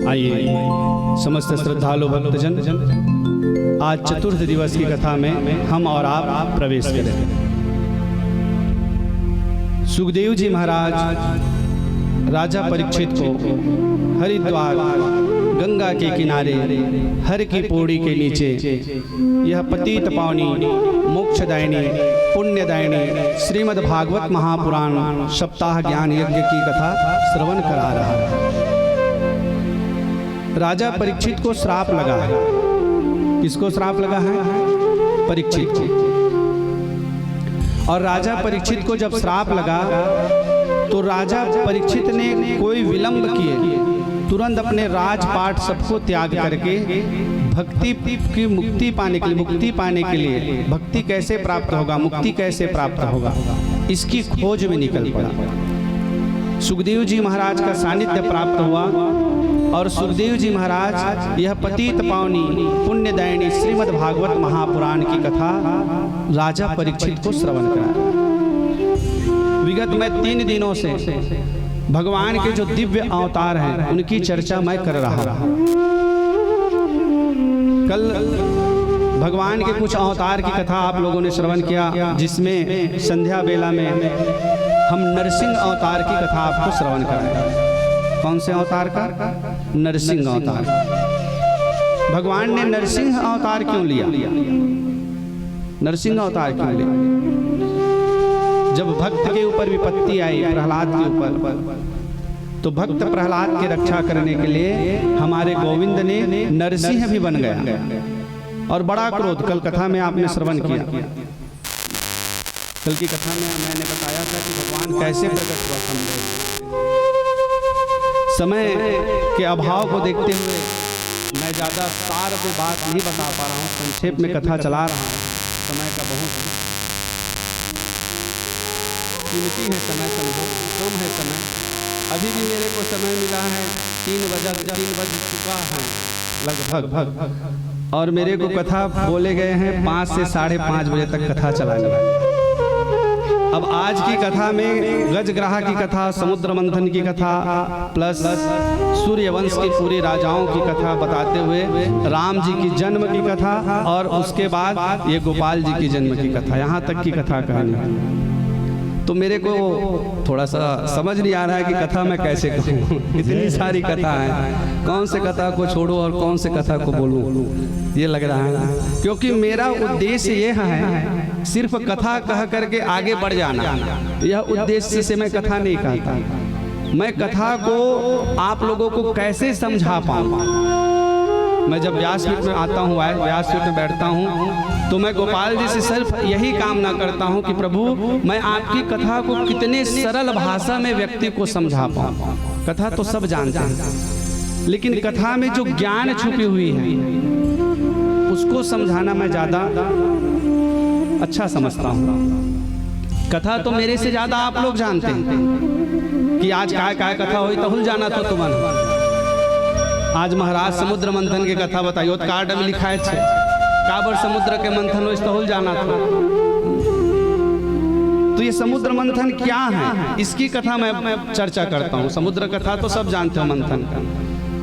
आइए समस्त श्रद्धालु भक्तजन, आज चतुर्थ दिवस की कथा में हम और आप प्रवेश करें। सुखदेव जी महाराज राजा परीक्षित को हरिद्वार गंगा के किनारे हर की पौड़ी के नीचे यह पतित पावनी मोक्षदायिनी पुण्यदायिनी श्रीमद् भागवत महापुराण सप्ताह ज्ञान यज्ञ की कथा श्रवण करा रहा है। राजा परीक्षित को श्राप लगा है। किसको श्राप लगा है? परीक्षित को। और राजा परीक्षित को जब श्राप लगा तो राजा परीक्षित ने कोई विलंब किए तुरंत अपने राजपाट सबको त्याग करके भक्ति की मुक्ति पाने के लिए भक्ति कैसे प्राप्त होगा, मुक्ति कैसे प्राप्त होगा, इसकी खोज में निकल पड़ा। सुखदेव जी महाराज का सानिध्य प्राप्त हुआ और सुखदेव जी महाराज यह पतित पावनी पुण्यदायिनी श्रीमद् भागवत महापुराण की कथा राजा परीक्षित को श्रवण करा। विगत में 3 दिनों से भगवान के जो दिव्य अवतार हैं उनकी चर्चा मैं कर रहा हूं। कल भगवान के कुछ अवतार की कथा आप लोगों ने श्रवण किया, जिसमें संध्या बेला में हम नरसिंह अवतार की कथा आपको श्रवण कराएंगे। कौन से अवतार का? नरसिंह अवतार। भगवान ने नरसिंह अवतार क्यों लिया? नरसिंह अवतार क्यों लिया? जब भक्त के ऊपर विपत्ति आई, प्रहलाद के ऊपर, तो भक्त प्रहलाद की रक्षा करने के लिए हमारे गोविंद ने नरसिंह भी बन गया और बड़ा क्रोध। कल कथा में आपने श्रवण किया। कल की कथा में मैंने बताया था कि भगवान कैसे प्रकट हुआ। समय के अभाव को देखते हुए मैं ज़्यादा सार पे बात नहीं बता पा रहा हूँ, संक्षेप में कथा चला रहा हूँ। समय का बहुत कीमती है समय, समझो कम है समय। अभी भी मेरे को समय मिला है 3 बज चुका है लगभग, और मेरे को कथा बोले गए हैं 5 से 5:30 बजे तक कथा चलाने वाली। अब आज की कथा में गजग्राह की कथा, समुद्र मंथन की कथा, प्लस सूर्यवंश की पूरी राजाओं की कथा बताते हुए राम जी की जन्म की कथा और उसके बाद ये गोपाल जी की जन्म की कथा, यहाँ तक की कथा कहनी। तो मेरे को थोड़ा सा समझ नहीं आ रहा है कि कथा मैं कैसे कहूँ। इतनी सारी कथा है, कौन से कथा को छोड़ूं और कौन से कथा को बोलूं, ये लग रहा है। क्योंकि मेरा उद्देश्य ये है सिर्फ कथा कह करके आगे बढ़ जाना, यह उद्देश्य से मैं कथा नहीं कहता। मैं कथा को आप लोगों को कैसे समझा पाऊँ। मैं जब व्यासपीठ में आता हूँ, व्यासपीठ में बैठता हूँ, तो मैं गोपाल जी से सिर्फ यही कामना करता हूँ कि प्रभु मैं आपकी कथा को कितने सरल भाषा में व्यक्ति को समझा पाऊँ। कथा तो सब जानते हैं, लेकिन कथा में जो ज्ञान छुपी हुई है उसको समझाना मैं ज़्यादा अच्छा समझता हूँ। कथा तो मेरे से ज़्यादा आप लोग जानते हैं कि आज क्या कथा हुई तो हुल जाना तो तुम्हारा। आज महाराज समुद्र मंथन की कथा बताइए, तो कार्ड में लिखा है काबर समुद्र के मंथन हो तो हुल जाना था। तो ये समुद्र मंथन क्या है, इसकी कथा मैं चर्चा करता हूँ। समुद्र कथा तो सब जानते हो, मंथन का।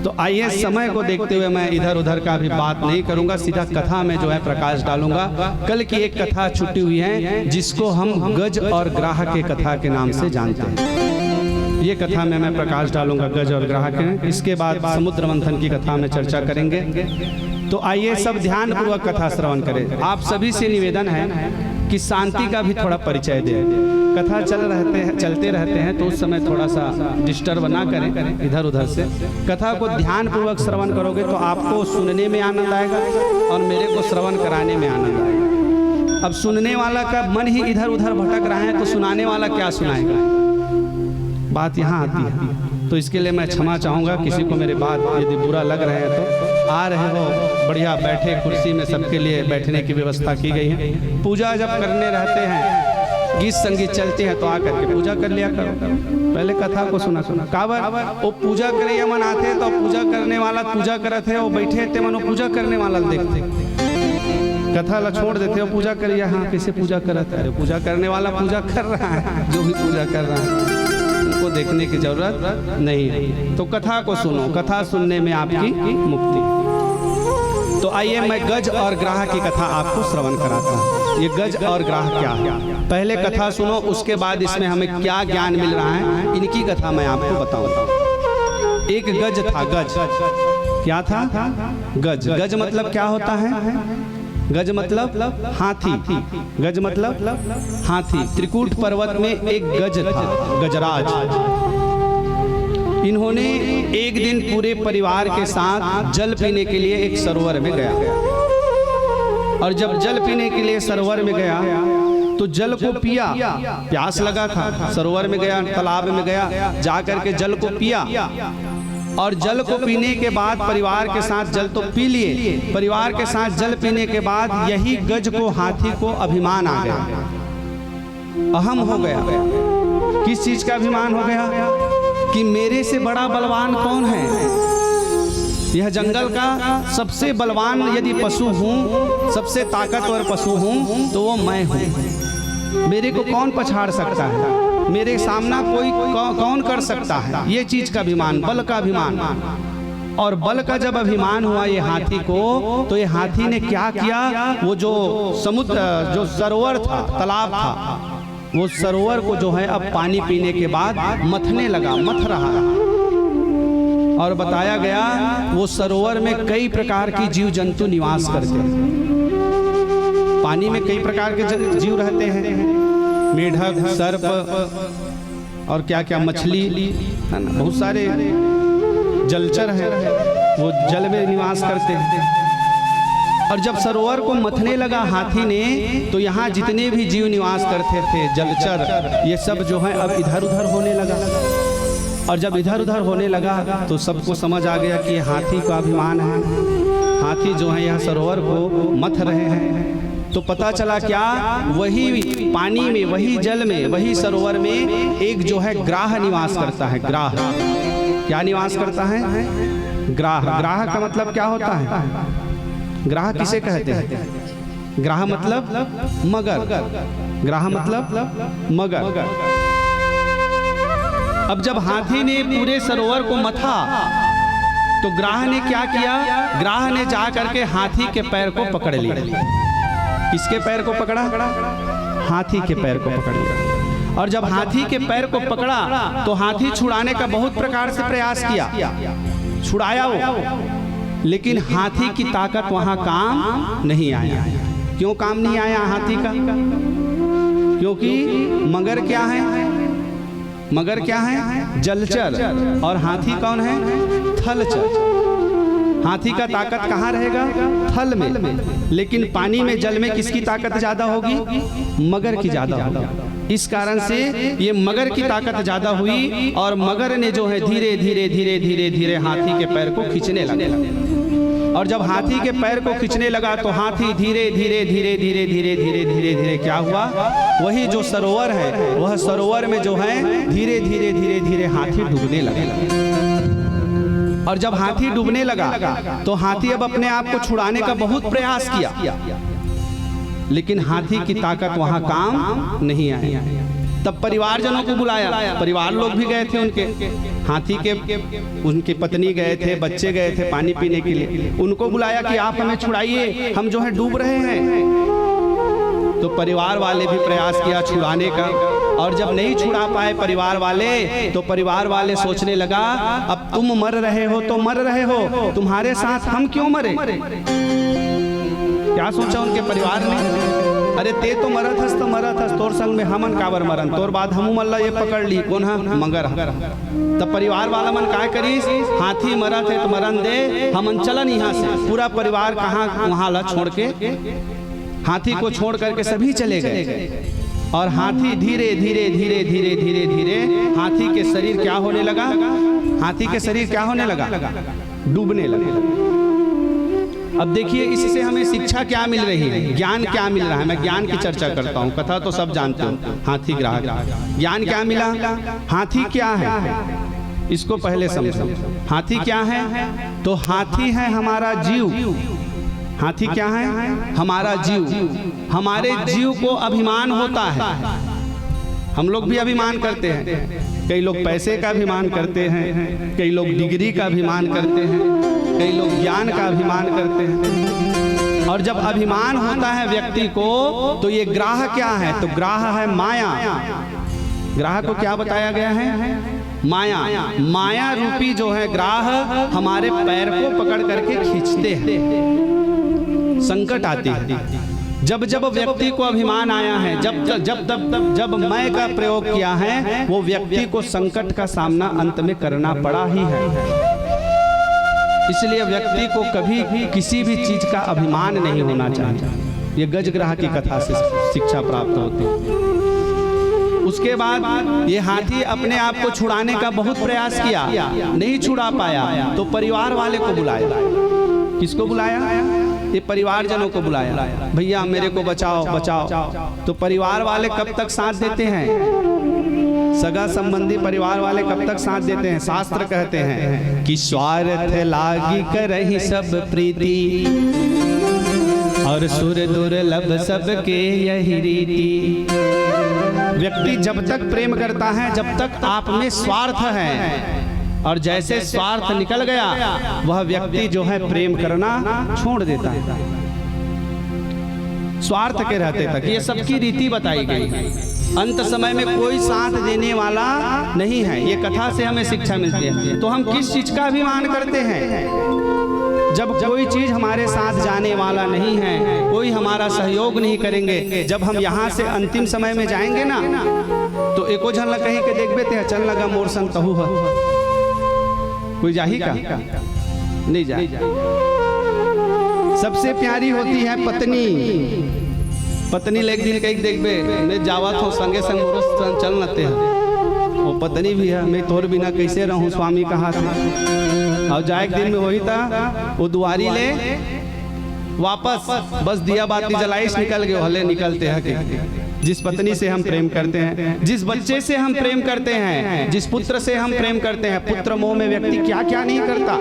तो आइए समय को देखते हुए मैं इधर उधर का भी बात नहीं करूंगा, सीधा कथा में जो है प्रकाश डालूंगा। कल की एक कथा छुट्टी हुई है जिसको हम गज और ग्राह के कथा के नाम से जानते हैं। ये कथा में मैं प्रकाश डालूंगा गज और ग्राह के। इसके बाद समुद्र मंथन की कथा में चर्चा करेंगे। तो आइए सब ध्यान पूर्वक कथा श्रवण करें। आप सभी से निवेदन है कि शांति का भी थोड़ा परिचय दें। कथा चलते रहते हैं तो उस समय थोड़ा सा डिस्टर्ब ना करें इधर उधर से। कथा को ध्यान पूर्वक श्रवण करोगे तो आपको सुनने में आनंद आएगा और मेरे को श्रवण कराने में आनंद आएगा। अब सुनने वाला का मन ही इधर उधर भटक रहा है तो सुनाने वाला क्या सुनाएगा, बात यहाँ आती है। तो इसके लिए मैं क्षमा चाहूँगा, किसी को मेरे बात यदि बुरा लग रहे हैं तो आ रहे हो बढ़िया बैठे, कुर्सी में सबके लिए बैठने की व्यवस्था की गई है। पूजा जब करने रहते हैं, गीत संगीत चलते हैं तो आकर के पूजा कर लिया करो। पहले कथा को सुना काबर वो पूजा करे या मन आते तो पूजा करने वाला पूजा करते है, वो बैठे थे मन पूजा करने वाला देखते, कथा ला छोड़ देते हो, पूजा करिए। हाँ कैसे पूजा करते है? पूजा करने वाला पूजा कर रहा है, जो भी पूजा कर रहा है को देखने की जरूरत नहीं है। तो कथा को सुनो, कथा सुनने में आपकी मुक्ति। तो आइए मैं गज और ग्राह की कथा आपको श्रवण कराता हूँ। ये गज और ग्राह क्या है, पहले कथा सुनो, उसके बाद इसमें हमें क्या ज्ञान मिल रहा है इनकी कथा मैं आपको बताऊंगा। एक गज था, गज क्या था? गज। गज मतलब क्या होता है? गज मतलब हाथी। गज मतलब हाथी। त्रिकूट पर्वत में एक गज था, गजराज। इन्होंने एक दिन पूरे परिवार के साथ जल पीने के लिए एक सरोवर में गया, और जब जल पीने के लिए सरोवर में गया तो जल को पिया, प्यास लगा था, सरोवर में गया, तालाब में गया, जाकर के जल को पिया, और जल को पीने के बाद परिवार के साथ जल तो पी लिए, परिवार के साथ जल पीने के बाद यही गज को, हाथी को अभिमान आ गया, अहम हो गया। किस चीज का अभिमान हो गया? कि मेरे से बड़ा बलवान कौन है? यह जंगल का सबसे बलवान यदि पशु हूँ, सबसे ताकतवर पशु हूँ, तो वो मैं हूँ। मेरे को कौन पछाड़ सकता है? मेरे सामना कोई कौन कर सकता है? ये चीज का अभिमान, बल का अभिमान। और बल का जब अभिमान हुआ ये हाथी को, तो ये हाथी ने क्या किया? वो जो समुद्र, जो सरोवर था, तालाब था, वो सरोवर को जो है अब पानी पीने के बाद मथने लगा, मथ रहा। और बताया गया वो सरोवर में कई प्रकार की जीव जंतु निवास करते हैं। पानी में कई प्रकार के जीव रहते हैं, मेढक, सर्प और क्या क्या, मछली है ना, बहुत सारे जलचर हैं, वो जल में निवास करते हैं। और जब सरोवर को मथने लगा हाथी ने, तो यहाँ जितने भी जीव निवास करते थे, जलचर, ये सब जो है अब इधर उधर होने लगा। और जब इधर उधर होने लगा तो सबको समझ आ गया कि हाथी का अभिमान है, हाथी जो है यहाँ सरोवर को मथ रहे हैं। तो पता चला क्या, वही पानी में, वही जल में, वही सरोवर में एक जो है ग्राह निवास करता है। ग्राह क्या निवास करता है? ग्राह। ग्राह का मतलब क्या होता है? ग्राह किसे कहते हैं? ग्राह मतलब मगर। ग्राह मतलब मगर। अब जब हाथी ने पूरे सरोवर को मथा, तो ग्राह ने क्या किया? ग्राह ने जा करके हाथी के पैर को पकड़ लिया। किसके पैर को पकड़ा? हाथी के पैर को पकड़ लिया। और जब हाथी के पैर को पकड़ा तो हाथी छुड़ाने का बहुत प्रकार से प्रयास किया, छुड़ाया वो, लेकिन हाथी की ताकत वहां काम नहीं आया। क्यों काम नहीं आया हाथी का? क्योंकि मगर क्या है? मगर क्या है? जलचर। और हाथी कौन है? थलचर। हाथी का ताकत कहाँ रहेगा? थल में। लेकिन पानी में, जल में किसकी ताकत ज्यादा होगी? मगर की ज्यादा होगी। इस कारण से ये मगर की ताकत ज्यादा हुई, और मगर ने जो है धीरे धीरे धीरे धीरे धीरे हाथी के पैर को खींचने लगा। और जब हाथी के पैर को खींचने लगा तो हाथी धीरे धीरे धीरे धीरे धीरे धीरे धीरे धीरे क्या हुआ? वही जो सरोवर है, वह सरोवर में जो है धीरे धीरे धीरे धीरे हाथी डूबने लगा। और जब हाथी डूबने लगा तो हाथी अब अपने आप को छुड़ाने का बहुत प्रयास किया, लेकिन हाथी की ताकत वहां काम नहीं आई। तब परिवारजनों को बुलाया, परिवार लोग भी गए थे उनके, हाथी के उनकी पत्नी गए थे, बच्चे गए थे पानी पीने के लिए। उनको बुलाया कि आप हमें छुड़ाइए, हम जो है डूब रहे हैं। तो परिवार वाले भी प्रयास किया छुड़ाने का, और जब नहीं छुड़ा पाए परिवार वाले, तो परिवार वाले सोचने लगा अब तुम मर रहे हो तो मर रहे हो, तुम्हारे साथ हम क्यों मरे? क्या सोचा उनके परिवार ने? अरे ते तो मरत हस तो मरत हस, तोर संग में हमन काबर मरन, तोर बाद हमू मल्ला ये पकड़ ली, कौन है? मगर। तब परिवार वाला मन क्या करीस? हाथी मरत है तो मरन दे, हमन चलन यहाँ से। पूरा परिवार कहाँ वहाँ ला छोड़ के, हाथी को छोड़ करके सभी चले गए। और हाथी धीरे धीरे धीरे धीरे धीरे धीरे हाथी के शरीर क्या होने लगा? हाथी के शरीर क्या होने लगा? डूबने लगा। अब देखिए इससे हमें शिक्षा क्या मिल रही है, ज्ञान क्या मिल रहा है। मैं ज्ञान की चर्चा करता हूँ, कथा तो सब जानते हो। हाथी ग्राह, ज्ञान क्या मिला? हाथी क्या है इसको पहले समझो। हाथी क्या है? तो हाथी है हमारा जीव। हाथी क्या है? हमारा जीव। हमारे जीव को अभिमान होता है, हम लोग भी अभिमान करते हैं। कई लोग पैसे का अभिमान करते हैं, कई लोग डिग्री का अभिमान करते हैं, कई लोग ज्ञान का अभिमान करते हैं। और जब अभिमान होता है व्यक्ति को तो ये ग्राह क्या है? तो ग्राह है माया। ग्राह को क्या बताया गया है? माया। माया रूपी जो है ग्राह हमारे पैर को पकड़ करके खींचते हैं। संकट आती है जब जब व्यक्ति को अभिमान आया है, जब मैं का प्रयोग किया है, वो व्यक्ति को संकट का सामना अंत में करना पड़ा ही है। इसलिए व्यक्ति को कभी भी किसी भी चीज का अभिमान नहीं होना चाहिए। ये गजग्राह की कथा से शिक्षा प्राप्त होती है। उसके बाद ये हाथी अपने आप को छुड़ाने का बहुत प्रयास किया, नहीं छुड़ा पाया, तो परिवार वाले को बुलाया। किसको बुलाया? ये परिवारजनों को बुलाया, भैया मेरे को बचाओ बचाओ। तो परिवार वाले कब तक साथ देते हैं? सगा संबंधी परिवार वाले कब तक साथ देते हैं? शास्त्र कहते हैं कि स्वार्थ लागी करहि सब प्रीति, और सुर दुर्लभ सबके यही रीति। व्यक्ति जब तक प्रेम करता है, जब तक आप में स्वार्थ है, और जैसे स्वार्थ निकल गया वह व्यक्ति जो है प्रेम करना छोड़ देता है। स्वार्थ के रहते तक ये सबकी रीति बताई गई है। अंत समय में कोई साथ देने वाला नहीं है। ये कथा से हमें शिक्षा मिलती है। तो हम किस चीज का अभिमान करते हैं? जब कोई चीज हमारे साथ जाने वाला नहीं है, कोई हमारा सहयोग नहीं करेंगे। जब हम यहाँ से अंतिम समय में जाएंगे ना, तो एको झलक कहीं के देख बेते हैं, चल लगा मोर संग तहु है। कोई जाही का? नहीं जाए। सबसे प्यारी होती है पत्नी। पत्नी एक दिन कहीं देखबे, मैं जावत हो संगे संग चल नते हैं। वो पत्नी भी है, मैं तोर बिना कैसे रहूं स्वामी कहा था। और जाए दिन में वही था, वो दुआरी ले वापस बस दिया बाती जलाइश निकल गए। हले निकलते हैं जिस पत्नी से हम प्रेम करते हैं, जिस बच्चे से हम प्रेम करते हैं, जिस पुत्र से हम प्रेम करते हैं। पुत्र मोह में व्यक्ति क्या क्या नहीं करता।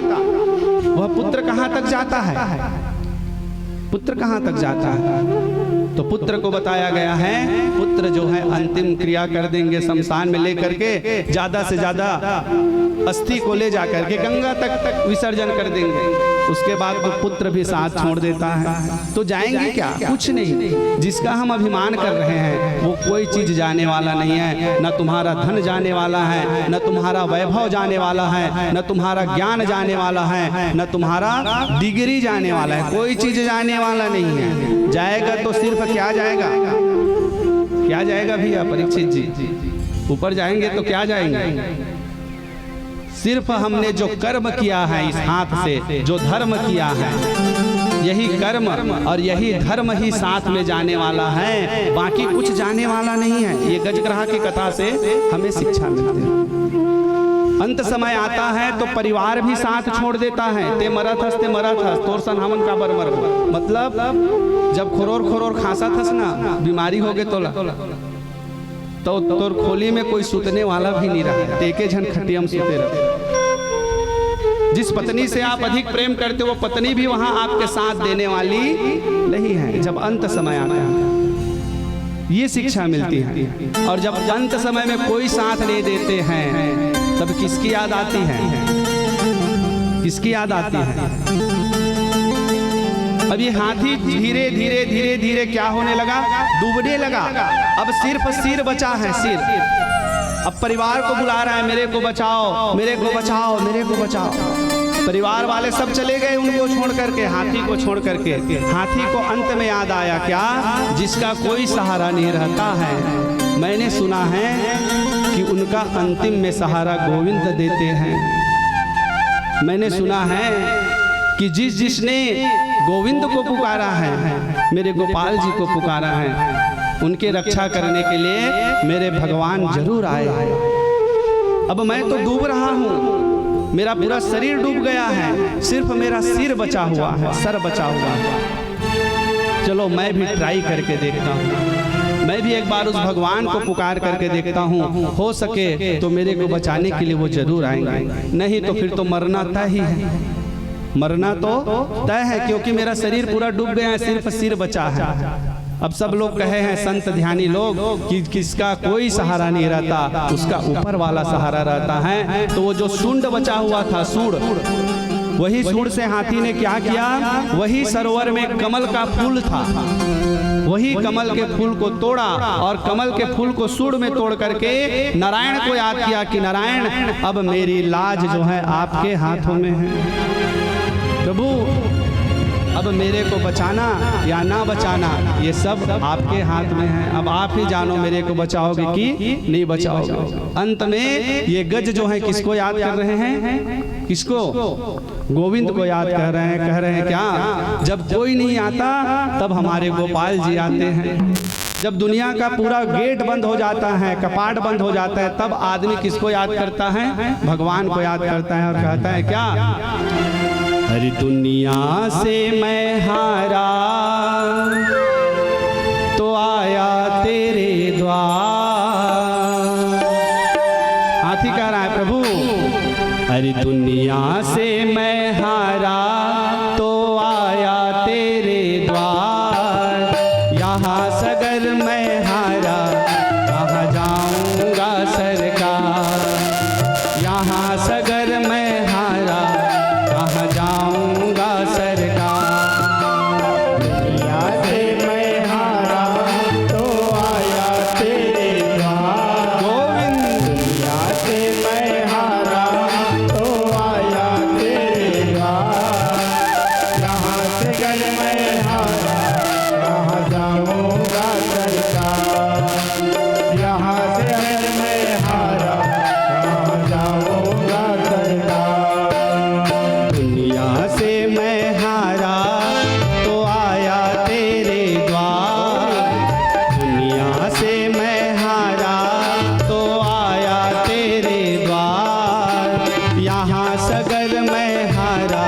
वह पुत्र कहाँ तक जाता है? पुत्र कहाँ तक जाता है? तो पुत्र को बताया गया है, पुत्र जो है अंतिम क्रिया कर देंगे शमशान में लेकर के, ज्यादा से ज्यादा अस्थि को ले जाकर के गंगा तक विसर्जन कर देंगे। उसके बाद वो पुत्र भी साथ छोड़ देता है। तो जाएंगे क्या? कुछ नहीं। जिसका हम अभिमान कर रहे हैं वो कोई चीज जाने वाला नहीं है। न तुम्हारा धन जाने वाला है, न तुम्हारा वैभव जाने वाला है, न तुम्हारा ज्ञान जाने वाला है, न तुम्हारा डिग्री जाने वाला है। कोई चीज जाने वाला नहीं है। जाएगा तो सिर्फ क्या जाएगा? क्या जाएगा भैया परीक्षित जी? ऊपर जाएंगे तो क्या जाएंगे? सिर्फ हमने जो कर्म किया है इस हाथ से, जो धर्म किया है, यही कर्म और यही धर्म ही साथ में जाने वाला है। बाकी कुछ जाने वाला नहीं है। ये गजग्राह की कथा से हमें शिक्षा मिलती है। अंत समय आता है तो परिवार भी साथ छोड़ देता है। ते मरत हस, तोर सन हमन का बर मर। मतलब जब खोरोर खांसा थस ना, बीमारी हो गए तो तोर खोली में कोई सुतने वाला भी नहीं रहा। टेके झन खटियम सुते रहे। जिस पत्नी से आप अधिक प्रेम करते हो वो पत्नी भी वहां आपके साथ देने वाली नहीं है। जब अंत समय आता है ये शिक्षा मिलती है। और जब अंत समय में कोई साथ नहीं देते हैं तब किसकी याद आती है? किसकी याद आती है? अब ये हाथी धीरे धीरे धीरे धीरे क्या होने लगा? डूबने लगा। अब सिर्फ सिर बचा है, सिर। अब परिवार को बुला रहा है, मेरे को बचाओ, मेरे को बचाओ, मेरे को बचाओ। परिवार वाले सब चले गए उनको छोड़ करके, हाथी को छोड़ करके। हाथी को अंत में याद आया क्या? जिसका कोई सहारा नहीं रहता है। मैंने सुना है कि उनका अंतिम में सहारा गोविंद देते हैं। मैंने सुना है कि जिसने गोविंद को पुकारा है, मेरे गोपाल जी को पुकारा है, उनके रक्षा करने के लिए मेरे भगवान जरूर आए। अब मैं तो डूब रहा हूँ, मेरा पूरा शरीर डूब गया है, सिर्फ मेरा सिर बचा हुआ है, सर बचा हुआ है। चलो मैं भी ट्राई करके देखता हूँ, मैं भी एक बार उस भगवान को पुकार करके देखता हूँ। हो सके तो मेरे को बचाने के लिए वो जरूर आएंगे, नहीं तो फिर तो मरना तय ही है। मरना तो तय है, क्योंकि मेरा शरीर पूरा डूब गया है, सिर्फ सिर बचा है। अब सब लोग कहे हैं संत ध्यानी लोग कि किसका कोई सहारा नहीं रहता, उसका ऊपर वाला सहारा रहता है। तो वो जो सूंड बचा हुआ था, सूंड, वही सूंड से हाथी ने क्या किया, वही सरोवर में कमल का फूल था, वही कमल के फूल को तोड़ा और कमल के फूल को सूंड में तोड़ करके नारायण को याद किया कि नारायण अब मेरी लाज जो है आपके हाथों में है। प्रभु अब मेरे को बचाना या ना बचाना ये सब आपके हाथ में है। अब आप ही जानो मेरे को बचाओगे कि नहीं बचाओगे। अंत में ये गज जो है किसको याद कर रहे हैं, किसको, गोविंद को याद कर रहे हैं। कह रहे हैं क्या, जब कोई नहीं आता तब हमारे गोपाल जी आते हैं। जब दुनिया का पूरा गेट बंद हो जाता है, कपाट बंद हो जाता है, तब आदमी किसको याद करता है, भगवान को याद करता है और कहता है क्या, हर दुनिया से मैं हारा तो आया तेरे द्वार। हाथी कह रहा है प्रभु हर दुनिया से मैं हारा तो आया तेरे द्वार। यहाँ सगर मैं हारा कहाँ जाऊँगा सरकार, यहाँ सगर मैं हारा कहाँ जाऊँगा सरकार। दुनिया से मैं हारा तो आया तेरे द्वार। गोविंद दुनिया से मैं हारा तो आया तेरे द्वार। यहाँ से गर मैं हारा कहाँ जाऊँगा सरकार, यहाँ से गर मैं हारा कहाँ जाऊँगा सरकार। दुनिया से मैं हारा तो आया तेरे द्वार, दुनिया से मैं हारा तो आया तेरे द्वार। यहाँ सगर मैं हारा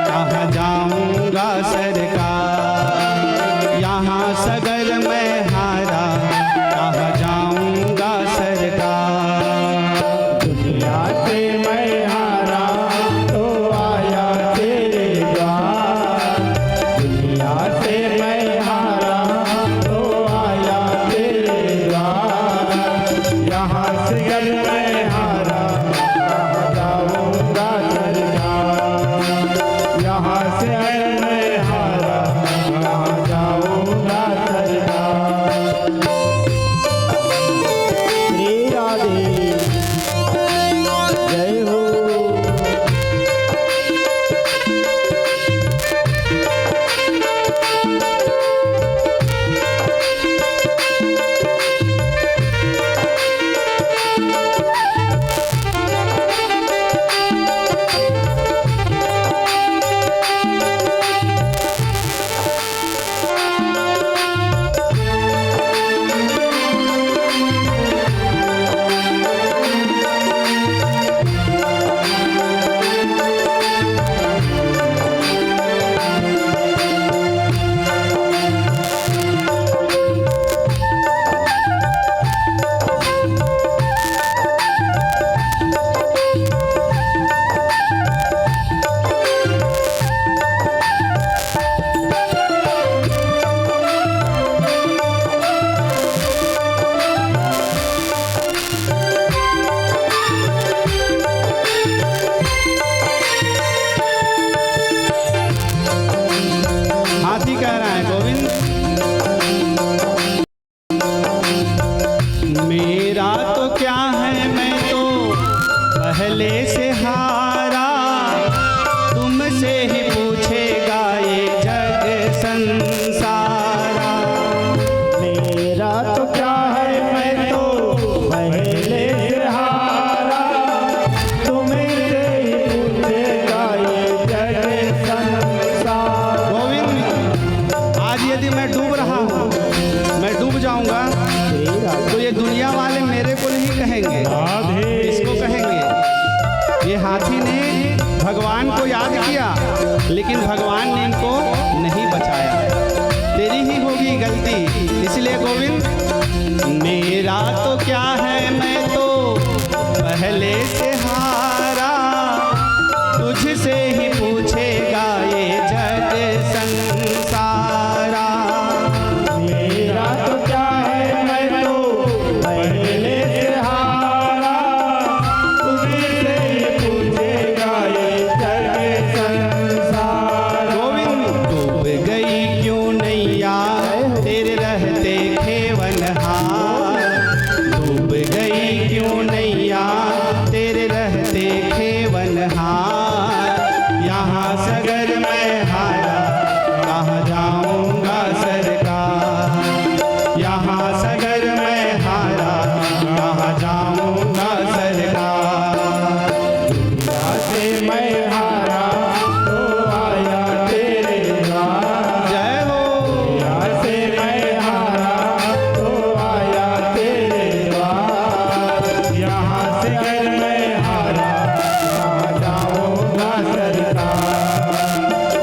कहाँ जाऊँगा सरकार, यहाँ सगर मैं हारा कहाँ जाऊँगा सरकार। दुनिया से मैं हारा तो आया तेरे द्वार, दुनिया से मैं हारा तो आया तेरे द्वार। यहाँ से गर मैं हारा कहाँ जाऊँगा सरकार, यहाँ से गर मैं हारा कहाँ जाऊँगा सरकार। श्री राधे जय हो। हाथी कह रहा है गोविंद मेरा तो क्या है, मैं तो पहले से हारा, तुमसे ही पूछेगा ये जग संसारा। मेरा तो क्या है, मैं तो पहले से हारा, तुमसे ही पूछेगा ये जग संसार। गोविंद आज यदि मैं डूब रहा हूँ, मैं डूब जाऊंगा तो ये दुनिया वाले मेरे को नहीं कहेंगे, इसको कहेंगे। ये हाथी ने भगवान को याद किया लेकिन भगवान ने इनको नहीं बचाया, तेरी ही होगी गलती। इसलिए गोविंद मेरा तो क्या है, मैं तो पहले से हारा, तुझसे ही पूछेगा ये जग संसारा।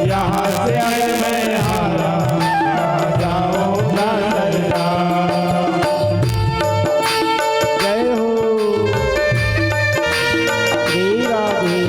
यहाँ से अगर मैं हारा कहाँ जाऊंगा सरकार। जय हो श्री राधे।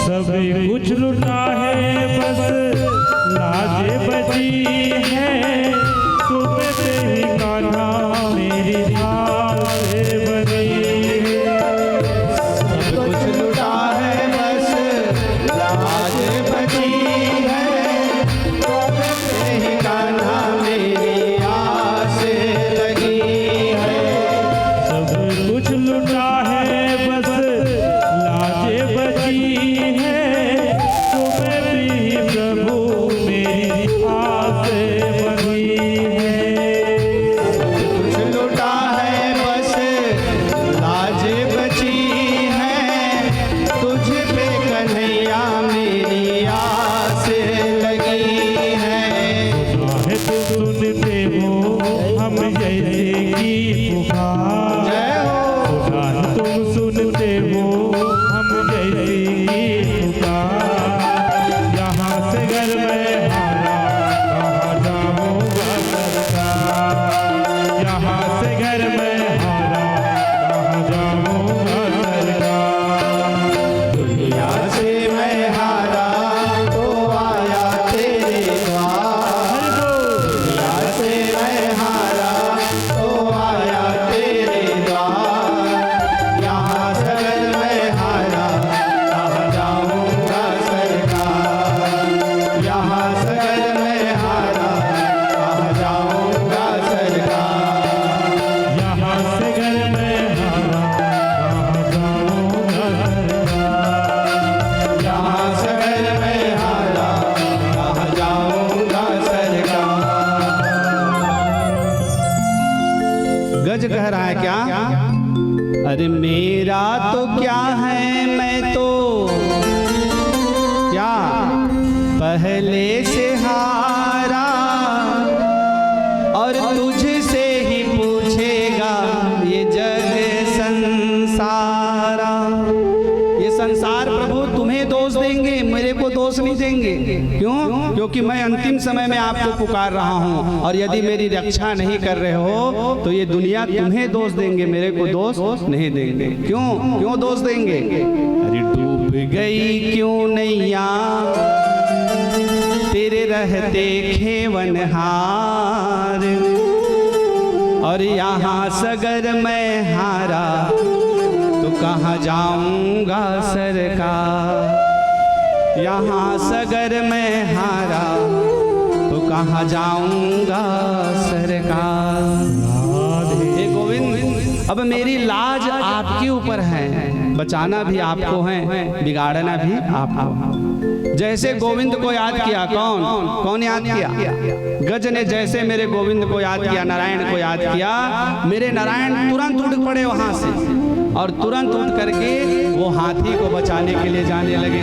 सभी कुछ लुटा है बस लाजे बची है, तुम से ही कान्हा मेरी हाल से बनी है। सब कुछ लुटा है बस लाज बची है, तुमसे ही कान्हा मेरी आस लगी है। सब कुछ लुटा है बस लाजे बची है, तुम्हें भी प्रभु मेरी आस बनी है। कुछ लुटा है बस लाज बची है, तुझ पे कन्हैया मेरी आस लगी है। चाहे तुम सुनते हो हम जैसे की पुकार, जय हो चाहे तुम सुनते हो हम जैसे की पुकार। यहाँ से घर में हारा कहाँ जाऊंगा सरकार। यहाँ से घर में हारा कहाँ जाऊंगा सरकार। दुनिया से मैं हारा तो आया तेरे द्वार, दुनिया से मैं हारा तो आया तेरे द्वार। यहाँ सगर मैं हारा कहाँ जाऊंगा सरकार, यहाँ सगर मैं हारा कहाँ जाऊंगा सरकार। यहाँ से घर में हारा कहाँ जाऊंगा सरकार। यहाँ सगर मैं हारा कहाँ जाऊंगा सरकार। गज कह रहा है क्या? अरे मेरा तो क्या है, मैं तो क्या पहले से हारा, और तुझसे ही पूछेगा ये जग संसारा। ये संसार प्रभु तुम्हें दोष देंगे, मेरे को दोष नहीं देंगे। क्यों? क्योंकि मैं अंतिम समय में आपको पुकार रहा हूं, और यदि मेरी रक्षा नहीं कर रहे हो तो ये दुनिया तुम्हें दोष देंगे, मेरे को दोष नहीं देंगे। क्यों? क्यों दोष देंगे? अरे डूब गई क्यों नैया तेरे रहते खेवनहार, और यहाँ सगर मैं हारा तो कहाँ जाऊंगा सरकार। यहाँ सगर मैं हारा तो कहाँ जाऊंगा सरकार। हे गोविंद, अब मेरी लाज आपके ऊपर है, बचाना भी आपको है, बिगाड़ना भी आपको। जैसे गोविंद को याद किया, कौन याद किया? गज ने जैसे मेरे गोविंद को याद किया, नारायण को याद किया, मेरे नारायण तुरंत उठ पड़े वहां से, और तुरंत उठ करके वो हाथी को बचाने के लिए जाने लगे।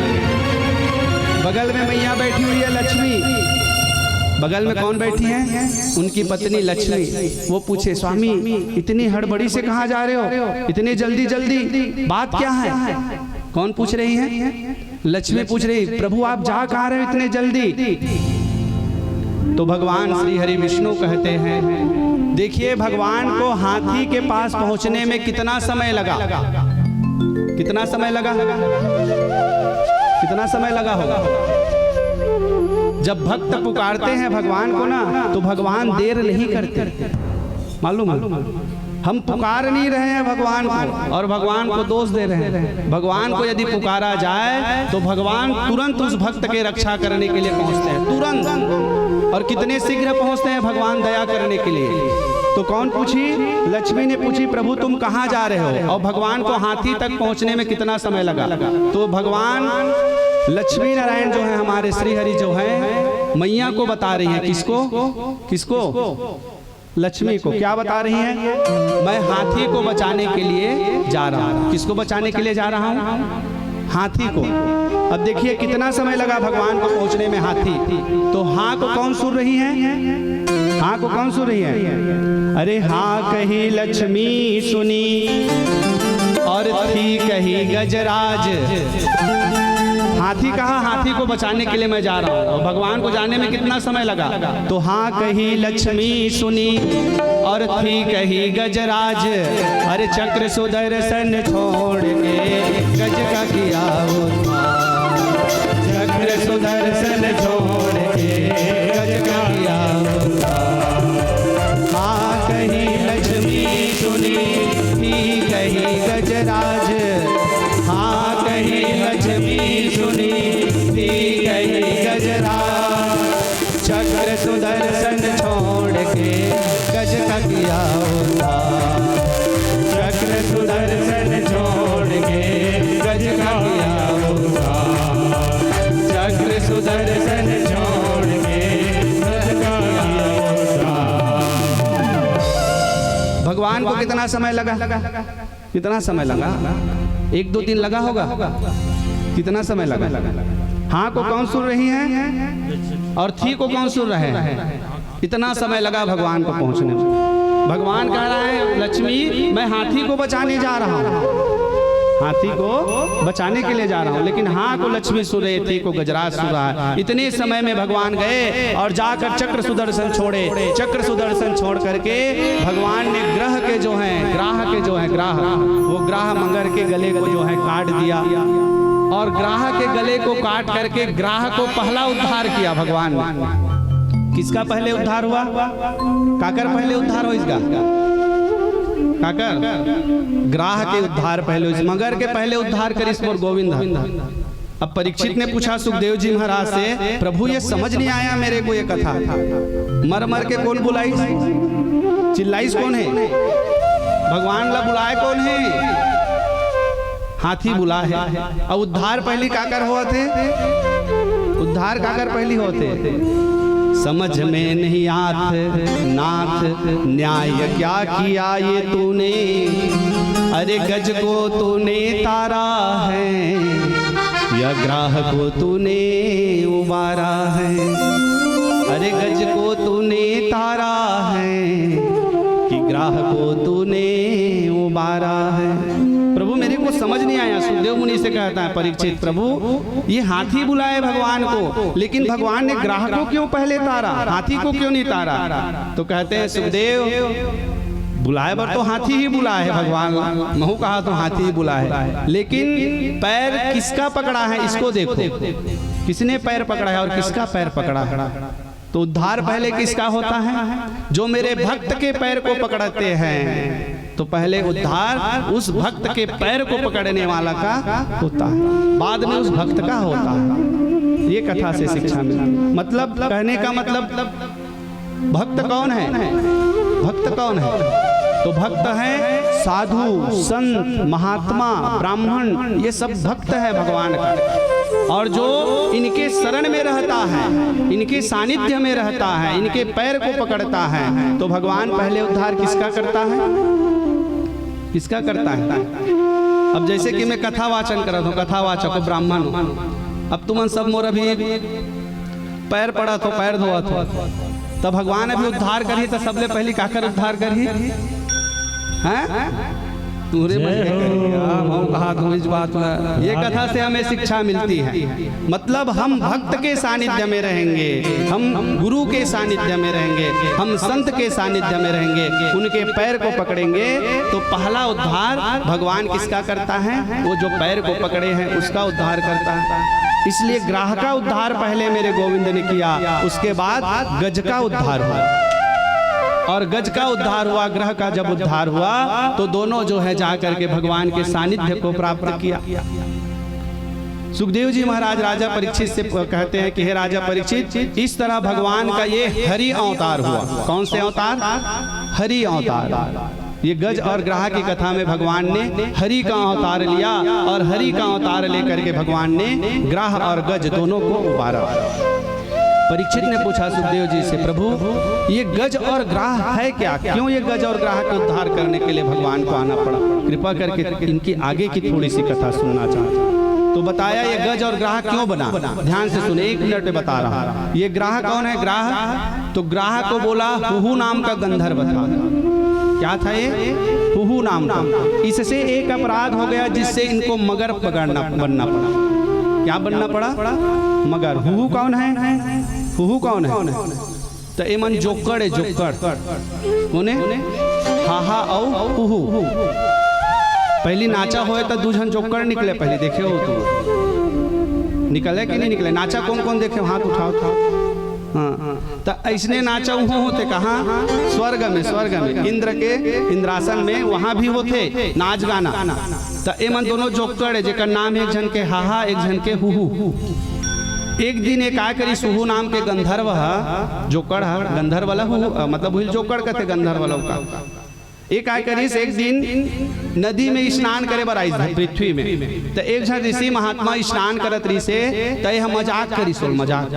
बगल में मैया बैठी हुई है लक्ष्मी, बगल में कौन बैठी है? उनकी पत्नी लक्ष्मी। वो पूछे, स्वामी इतनी हड़बड़ी से कहाँ जा रहे हो, इतनी जल्दी जल्दी, बात क्या है? कौन पूछ रही है? लक्ष्मी पूछ रही, प्रभु आप जा कहाँ रहे हो इतने जल्दी? तो भगवान श्री हरि विष्णु कहते हैं, देखिए भगवान को हाथी के पास पहुंचने में कितना समय लगा, कितना समय लगा, कितना समय लगा होगा। जब भक्त पुकारते हैं भगवान को ना, तो भगवान देर नहीं करते, मालूम है? हम पुकार नहीं रहे हैं भगवान को और भगवान को दोष दे रहे हैं। भगवान को यदि पुकारा जाए तो भगवान तुरंत उस भक्त के रक्षा करने के लिए पहुंचते हैं, तुरंत। और कितने शीघ्र पहुंचते हैं भगवान दया करने के लिए। तो कौन पूछी? लक्ष्मी ने पूछी, प्रभु तुम कहाँ जा रहे हो? और भगवान को हाथी तक पहुंचने में कितना समय लगा? तो भगवान लक्ष्मी नारायण जो है, हमारे श्री हरि जो है, मैया को बता रही है। किसको? किसको? लक्ष्मी को। क्या बता रही है? मैं हाथी को बचाने के लिए जा रहा हूँ। किसको बचाने के लिए जा रहा हूँ? हाथी को। अब देखिए कितना समय लगा भगवान को पहुंचने में हाथी। तो हाँ को कौन सुन रही है? हाँ को कौन सुन रही है? अरे हाँ कही लक्ष्मी सुनी और थी कही गजराज। हाथी कहा, हाथी को बचाने के लिए मैं जा रहा हूँ। और भगवान को जाने में कितना समय लगा? तो हाँ कही लक्ष्मी सुनी और थी कही गजराज। अरे चक्र सुदर्शन छोड़ के गज का किया उद्धार। चक्र सुदर्शन छोड़ के गज का किया उद्धार। हाँ कही लक्ष्मी सुनी थी कही गजराज। हाँ कही लक्ष्मी सुनी थी कही गजराज। चक्र सुदर्शन छोड़ के गज का किया उद्धार। चक्र सुदर्शन छोड़ के गज का किया उद्धार। चक्र सुदर्शन छोड़ के गज का किया उद्धार। भगवान को कितना समय लगा? कितना समय लगा? 1-2 दिन लगा होगा? कितना समय लगा? हाँ को कौन सुन रही है? और थी को कौन सुन रहे हैं? इतना समय लगा भगवान को पहुंचने में। भगवान कह रहा है लक्ष्मी मैं हाथी को बचाने जा रहा हूँ, हाथी को बचाने के लिए जा रहा हूँ। लेकिन हाँ को लक्ष्मी सुन रही थी, को गजराज सुन रहा है। इतने समय में भगवान गए और जाकर चक्र सुदर्शन छोड़े। चक्र सुदर्शन छोड़ करके भगवान ने ग्रह के जो हैं, ग्राह के जो हैं, ग्राह, वो ग्राह मगर के गले को जो है काट दिया। और ग्राह के गले को काट करके ग्राह को पहला उद्धार किया भगवान ने। किसका पहले उद्धार हुआ? काकर पहले उद्धार हो इसका? काकर? ग्राह के उद्धार पहले, इस मगर के पहले उद्धार करिस मोर गोविंद। अब परीक्षित ने पूछा सुखदेव जी महाराज से, प्रभु ये समझ नहीं आया मेरे को ये कथा। मर मर के कौन बुलाई? चिल्लाइस कौन है? भगवान ला बुलाए कौन है? हाथी बुला है। और उद्धार पहली काकर हुआ थे? उद्धार काकर पहली होते? समझ में नहीं आत नाथ न्याय क्या किया ये तूने। अरे गज को तूने तारा है या ग्राह को तूने उबारा है। अरे गज को तूने तारा है कि ग्राह को तूने उबारा है। प्रभु मेरे को समझ नहीं आया। सुखदेव मुनि से कहता है परीक्षित, प्रभु ये हाथी बुलाए भगवान को, लेकिन भगवान ने ग्राह को क्यों पहले तारा, हाथी को क्यों नहीं तारा? तो कहते हैं सुखदेव बुलाए पर तो हाथी ही बुला है भगवान, महू कहा तो हाथी ही बुला है। लेकिन पैर किसका पकड़ा है इसको देखो, किसने पैर पकड़ा है और किसका पैर पकड़ा है? तो उद्धार पहले किसका होता है? जो मेरे भक्त के पैर को पकड़ते हैं। तो पहले उद्धार उस भक्त के पैर को पकड़ने वाला का होता है, बाद में उस भक्त का होता है। ये कथा से शिक्षा मिली। मतलब कहने का मतलब भक्त कौन है? भक्त कौन है? तो भक्त है साधु, संत, महात्मा, ब्राह्मण, ये सब भक्त है भगवान का। और जो इनके शरण में रहता है, इनके सानिध्य में रहता है, इनके पैर को पकड़ता है, तो भगवान पहले उद्धार किसका करता है? किसका करता है? अब जैसे कि मैं कथा वाचन कर रहा हूँ, कथावाचक ब्राह्मण, अब तुम सब मोर अभी पैर पड़ा तो पैर धोआ तो तब भगवान अभी उद्धार करी तो सबले पहली काकर उद्धार करी हैं? तुरे बात। ये कथा से हमें शिक्षा मिलती है। मतलब हम भक्त के सानिध्य में रहेंगे, हम गुरु के सानिध्य में रहेंगे, हम संत के सानिध्य में रहेंगे, उनके पैर को पकड़ेंगे तो पहला उद्धार भगवान किसका करता है? वो जो पैर को पकड़े हैं उसका उद्धार करता है। इसलिए ग्राह का उद्धार पहले मेरे गोविंद ने किया, उसके बाद गज का उद्धार हुआ। और गज का उद्धार हुआ, ग्रह का जब उद्धार हुआ तो दोनों जो है जाकर के भगवान के सानिध्य को प्राप्त किया। सुखदेव जी महाराज राजा परीक्षित से कहते हैं कि हे राजा परीक्षित, इस तरह भगवान का ये हरि अवतार हुआ। कौन से अवतार? हरि अवतार। ये गज और ग्राह की कथा में भगवान ने हरि का अवतार लिया और हरि का अवतार लेकर के भगवान ने ग्राह और गज दोनों को उबारा। परीक्षित ने पूछा सुखदेव जी से, प्रभु ये गज और ग्राह है क्या? क्यों ये गज और ग्राह का उद्धार करने के लिए भगवान को आना पड़ा? कृपा करके इनकी आगे की थोड़ी सी कथा सुनना चाहता। तो बताया ये गज और ग्राह क्यों बना। ध्यान से सुने, 1 मिनट में बता रहा। ये ग्राह कौन है? ग्राह तो ग्राह को बोला हुहु नाम का गंधर्व था। क्या था ये? हुहु नाम का। इससे एक अपराध हो गया जिससे इनको मगर बनना पड़ा। क्या बनना पड़ा? मगर। हुहु कौन है? हुहु कौन है? तो एमन जोकर है, जोकर उन्हें हाहा औ हुहु। पहली नाचा होए तो दूजन जोकर निकले। पहले देखे हो तो निकले कि नहीं निकले? नाचा कौन कौन देखे? हाथ उठाओ। हाँ, तो ऐसने नाचा वहाँ होते कहाँ? स्वर्ग में। स्वर्ग में इंद्र के इंद्रासन में वहाँ भी होते नाच गाना। तो एमन दोनों जोकर है, जेकर नाम एक जन के हाहा, एक जन के हुहु। एक दिन एक आ करी सुहु नाम के गंधर्व जोकर गंधर्व वाला मतलब जोकर कहते गंधर्व वाला का। एक आय करीस एक दिन नदी में स्नान करे बर आई पृथ्वी में। तो एक जन ऋषि महात्मा स्नान करत रही से तय हम मजाक करी सोल। मजाक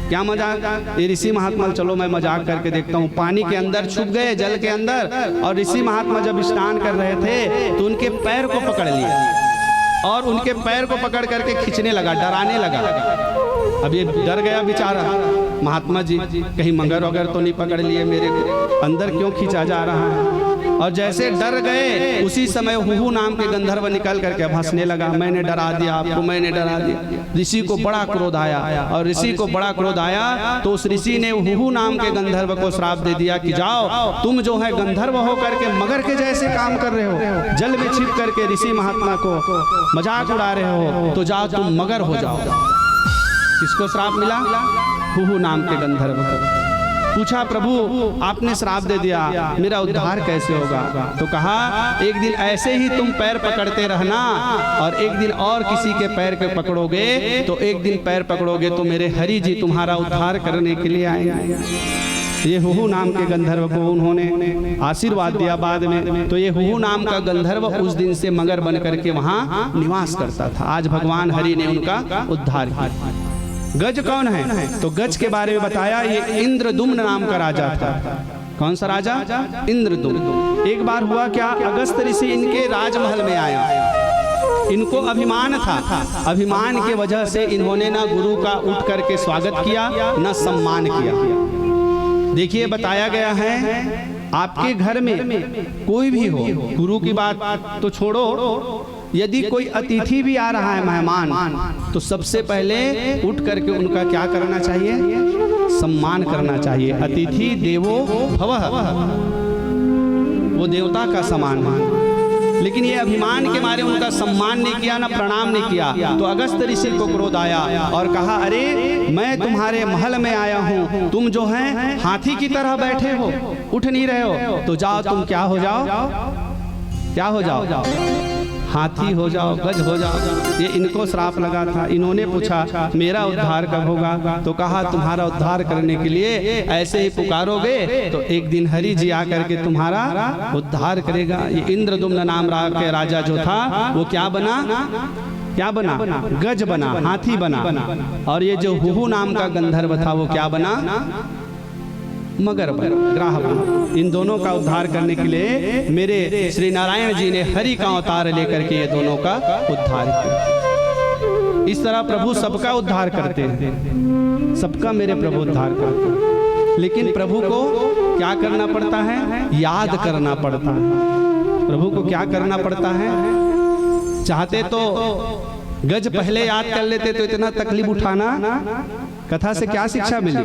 क्या मजाक? ये ऋषि महात्मा चलो मैं मजाक करके देखता हूँ। पानी के अंदर छुप गए, जल के अंदर, और ऋषि महात्मा जब स्नान कर रहे थे तो उनके पैर को पकड़ लिया और उनके पैर को पकड़ करके खींचने लगा, डराने लगा। अब ये डर गया बेचारा महात्मा जी, कहीं मगर वगर तो नहीं पकड़ लिए मेरे को, अंदर क्यों खींचा जा रहा है। और जैसे डर गए उसी समय हुहु नाम के गंधर्व निकल करके हंसने लगा, मैंने डरा दिया आपको, मैंने डरा दिया। ऋषि को बड़ा क्रोध आया और ऋषि को बड़ा क्रोध आया तो उस ऋषि ने हुहु नाम के गंधर्व को श्राप दे दिया कि जाओ तुम जो है गंधर्व हो करके मगर के जैसे काम कर रहे हो, जल में छिप करके ऋषि महात्मा को मजाक उड़ा रहे हो, तो जाओ तुम मगर हो जाओ। किसको श्राप मिला? हुहु नाम के गंधर्व को। पूछा प्रभु आपने श्राप दे दिया, मेरा उद्धार कैसे होगा? तो कहा एक दिन ऐसे ही तुम पैर पकड़ते रहना और एक दिन और किसी के पैर के पकड़ोगे तो एक दिन पैर पकड़ोगे तो मेरे हरि जी तुम्हारा उद्धार करने के लिए आएंगे। ये हुहु नाम के गंधर्व को उन्होंने आशीर्वाद दिया बाद में। तो ये हुहु नाम का गंधर्व उस दिन से मगर बन करके वहाँ निवास करता था। आज भगवान हरि ने उनका उद्धार किया। गज कौन है? तो गज के बारे में बताया ये इंद्रदुम्न नाम का राजा था। कौन सा राजा? इंद्रदुम्न। एक बार हुआ क्या, अगस्त ऋषि इनके राजमहल में आया। इनको अभिमान था, अभिमान की वजह से इन्होंने ना गुरु का उठ करके स्वागत किया न सम्मान किया। देखिए बताया गया है आपके घर में कोई भी हो, गुरु की बात तो छोड़ो, यदि कोई अतिथि भी आ रहा है मेहमान, तो सबसे पहले उठ करके उनका क्या करना चाहिए? सम्मान करना चाहिए। अतिथि देवो भवः, वो देवता का समान है। लेकिन ये अभिमान के मारे उनका सम्मान नहीं किया, ना प्रणाम नहीं किया। तो अगस्त ऋषि को क्रोध आया और कहा अरे मैं तुम्हारे महल में आया हूँ, तुम जो है हाथी की तरह बैठे हो, उठ नहीं रहे हो, तो जाओ तुम क्या हो जाओ? क्या हो जाओ? हाथी हो जाओ, गज हो जाओ। ये इनको श्राप लगा था। इन्होंने पूछा मेरा उद्धार कब होगा? तो कहा तुम्हारा उद्धार करने के लिए ऐसे ही पुकारोगे तो एक दिन हरि जी आकर के तुम्हारा उद्धार करेगा। ये इंद्रदुम्न नाम के राजा जो था वो क्या बना? क्या बना? गज बना, हाथी बना। और ये जो हुहु नाम का गंधर्व था वो क्या बना? मगर बना, ग्राह बना। इन दोनों का उद्धार करने के लिए मेरे श्री नारायण जी ने हरि का अवतार लेकर के ये दोनों का उद्धार किया। इस तरह प्रभु सबका उद्धार करते हैं, सबका मेरे प्रभु उद्धार करते हैं। लेकिन प्रभु को क्या करना पड़ता है? याद करना पड़ता है। प्रभु को क्या करना पड़ता है? चाहते तो गज पहले याद कर लेते तो इतना तकलीफ उठाना। कथा से क्या शिक्षा मिली?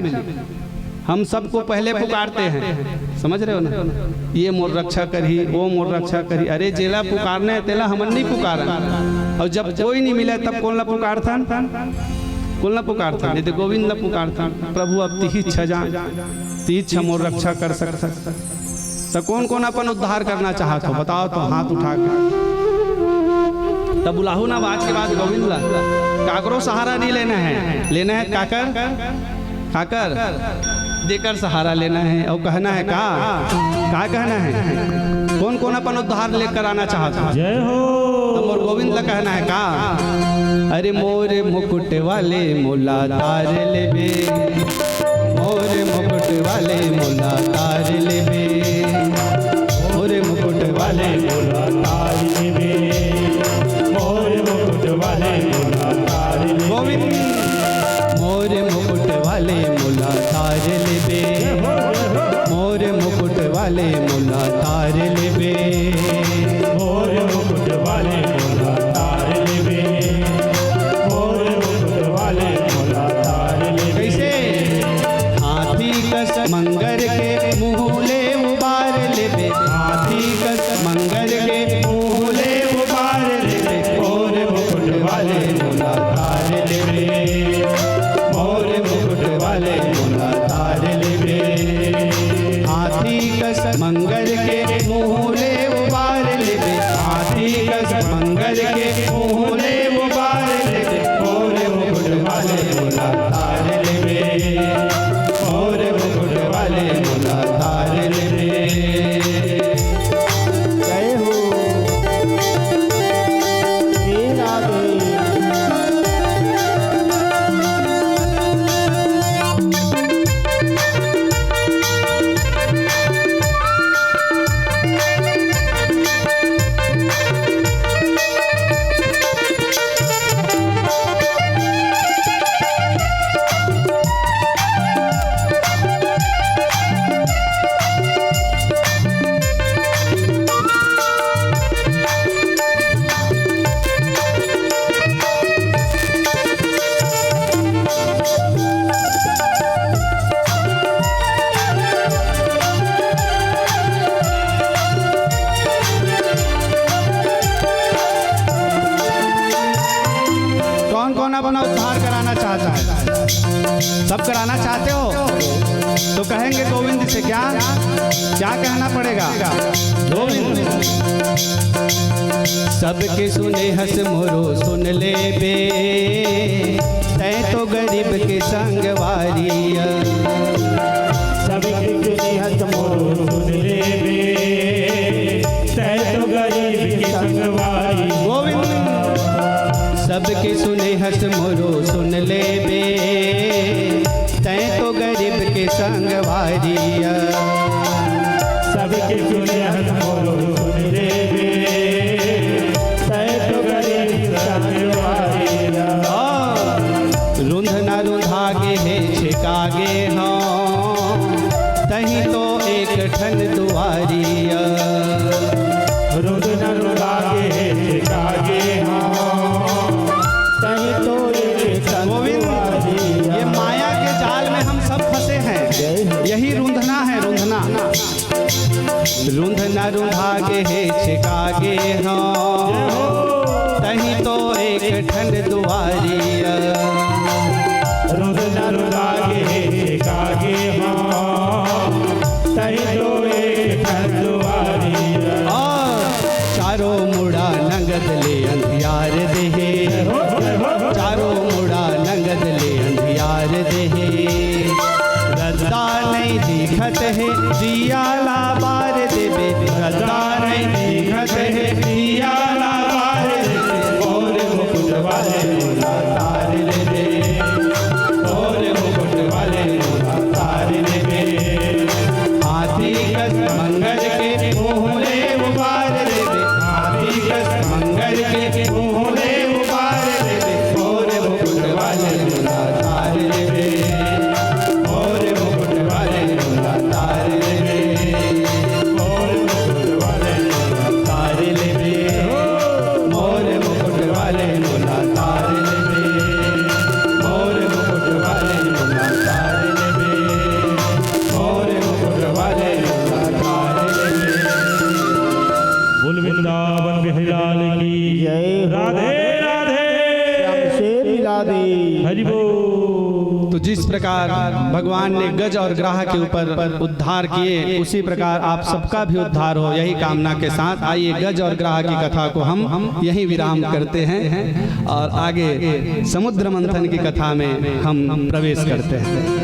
हम सबको पहले पुकारते हैं, समझ रहे हो ना? ये मोर रक्षा करी, वो मोर रक्षा करी। अरे जेला पुकारने तेला हमन नहीं पुकारा, और जब कोई नहीं मिला तब कौन ला पुकारथन? कुल न पुकारता, नहीं तो गोविंद न पुकारता, प्रभु अब ती इच्छा जान, ती इच्छा मोर रक्षा कर सकता। तो कौन कौन अपन उद्धार करना चाहत हो बताओ तो हाथ उठा के। तब बुलाहू ना आज के बाद गोविंद ला काकरो सहारा नहीं लेना है, लेना है काकर काकर देकर सहारा लेना है। और कहना है का कहना है, कौन कौन अपन उद्धार लेकर आना चाहता। जय हो। तो मोर गोविंद ला कहना है का, अरे मोरे मुकुट वाले मोला तार लेबे, मोरे मुकुट वाले मोला तार लेबे, मोरे मुकुट वाले मोला तार लेबे, मोरे मुकुट वाले मोला तार लेबे। गोविंद मोरे मुकुट वाले मोला तार लेबे, मोरे मुकुट वाले मोला तार लेबे, मोरे मुकुट वाले मोला तार लेबे, मोरे मुकुट वाले मोला तार लेबे। कैसे हाथी कस मंगर के मुँह ले उबार लेबे, हाथी कस मंगर के मुँह ले उबार लेबे, मोरे मुकुट वाले मोला तार लेबे, मोरे मुकुट वाले मोला तार लेबे। हाथी कस मंगर के मुँह ले उबार लेबे, हाथी कस मंगर के मुँह ले उबार लेबे, मोरे मुकुट वाले मोला तार लेबे, मोरे मुकुट वाले मोला तार लेबे। जय हो श्री राधे। कौन कौन अपना उद्धार कराना चाहता है? सब कराना चाहते हो तो कहेंगे गोविंद से क्या क्या कहना पड़ेगा। गोविंद सबके सुने हस मोरो सुन ले बे, तै तो गरीब के संग वारिया। सबके सुने हस मोरो सुन लेबे, तै तो गरीब की संगवारी। गोविंद सबके सुने हस मोरो सुन ले बे, तै तो गरीब के संग वारिया। सबके सुने हस मोरो सुन लेबे, तै तो गरीब की संगवारी। रुंधना रुंधागे है छिकागे हाँ, तही तो एक ठन दुआरिया। रुदन रुदागे कागे हाँ, तहीं तो एक गोविंद ये माया के जाल में हम सब फंसे हैं, यही रुंधना है रुंधना। रुंधना रुंधागे है छिकागे हाँ, तही तो एक ठन दुआरिया। रुदन रुदागे कागे हाँ, तहीं तो एक दुआरी। चारों मुड़ा नंगद ले अंधियार देहे, चारों मुड़ा नंगद ले अंधियार देहे। रद्दा नहीं दिखत है दिया ला बार देवे, रद्दा नहीं दिखत है दिया ला बार देवे। और मुकुट वाले मोला तार लेबे, और मुकुट वाले मोला तार लेबे। हाथी कस मंगल के मुँह ले उबार लेबे, हाथी कस मंगल के मुँह ले उबार लेबे। और मुकुट वाले मोला तार लेबे, और मुकुट वाले मोला तार लेबे, और मुकुट वाले मोला तार लेबे, और मुकुट वाले मोला तार लेबे, और मुकुट वाले मोला तार लेबे, और मुकुट वाले मोला तार लेबे। बोल वृंदावन बिहारी लाल की जय हो। राधे राधे श्री राधे। हरि बोल। तो जिस प्रकार भगवान ने गज और ग्राह के ऊपर उद्धार किए, उसी प्रकार आप सबका भी उद्धार हो, यही कामना के साथ आइए गज और ग्राह की कथा को हम यही विराम करते हैं और आगे समुद्र मंथन की कथा में हम प्रवेश करते हैं।